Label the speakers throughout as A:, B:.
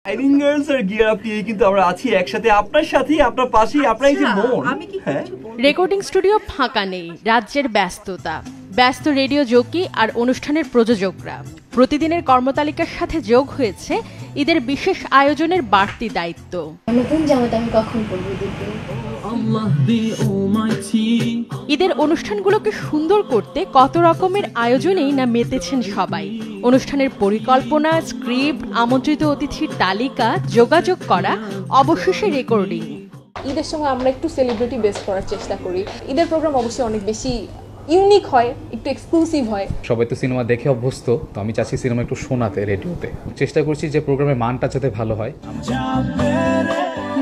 A: Irin girls আর gear up নিয়ে কিন্তু আমরা আছি একসাথে, আপনার সাথেই, আপনার পাশেই, আপনার এই যে মন।
B: রেকর্ডিং স্টুডিও ফাঁকা নেই, রাজ্যের ব্যস্ততা, ব্যস্ত রেডিও জকি আর অনুষ্ঠানের প্রযোজকরা। প্রতিদিনের কর্মতালিকার সাথে যোগ হয়েছে ঈদের বিশেষ আয়োজনের বাড়তি দায়িত্ব।
C: নতুন জামাটা আমি কখন পরবো দিদি?
B: ঈদের অনুষ্ঠানগুলোকে সুন্দর করতে কত রকমের আয়োজনেই না মেতেছেন সবাই। অনুষ্ঠানের পরিকল্পনা, স্ক্রিপ্ট, আমন্ত্রিত অতিথির তালিকা, যোগাযোগ করা, অবশেষে রেকর্ডিং।
D: ঈদের সময় আমরা একটু সেলিব্রিটি বেস করার চেষ্টা করি। ঈদের প্রোগ্রাম অবশ্যই অনেক বেশি ইউনিক হয়, একটু এক্সক্লুসিভ হয়।
E: সবাই তো সিনেমা দেখে অভ্যস্ত, তো আমি চাচ্ছি সিনেমা একটু শোনাতে রেডিওতে। চেষ্টা করছি যে প্রোগ্রামের মানটা যাতে ভালো হয়।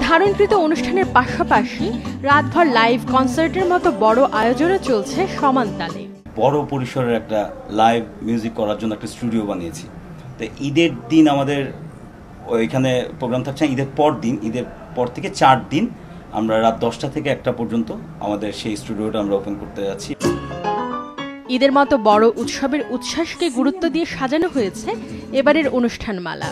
B: ধারণকৃত অনুষ্ঠানের পাশাপাশি রাতভর লাইভ কনসার্টের মতো বড় আয়োজনও চলছে সমান তালে।
A: বড় পরিসরের একটা লাইভ মিউজিক করার জন্য একটা স্টুডিও বানিয়েছি। তো ঈদের দিন আমাদের ওইখানে প্রোগ্রাম থাকছে, ঈদের পর থেকে 4 দিন আমরা রাত 10টা থেকে 1টা পর্যন্ত আমাদের সেই স্টুডিওটা আমরা ওপেন করতে যাচ্ছি।
B: ঈদের মতো বড় উৎসবের উচ্ছ্বাসকে গুরুত্ব দিয়ে সাজানো হয়েছে এবারের অনুষ্ঠানমালা।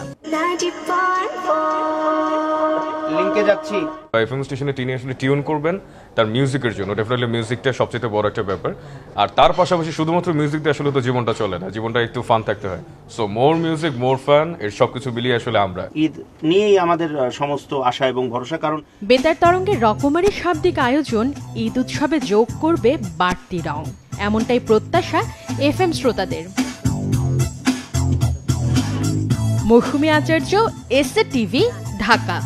F: লিংকে যাচ্ছি।
G: এফএম স্টেশনে তিনি আসলে টিউন করবেন তার মিউজিকের জন্য। ডেফিনেটলি মিউজিকটা সবচেয়ে বড় একটা ব্যাপার। আর তার পাশাপাশি শুধুমাত্র মিউজিক দিয়ে আসলে তো জীবনটা চলে না, জীবনটা একটু ফান থাকতে হয়। সো মোর মিউজিক মোর ফান, এর সবকিছু মিলিয়ে আসলে আমরা
F: ঈদ নিয়েই আমাদের সমস্ত আশা এবং ভরসা। কারণ
B: বেতার তরঙ্গের রকমারি শাব্দিক আয়োজন ঈদ উৎসবে যোগ করবে বাড়তি রং, এমনটাই প্রত্যাশা এফএম শ্রোতাদের। মৌসুমী আচার্য, এসএ টিভি, ঢাকা।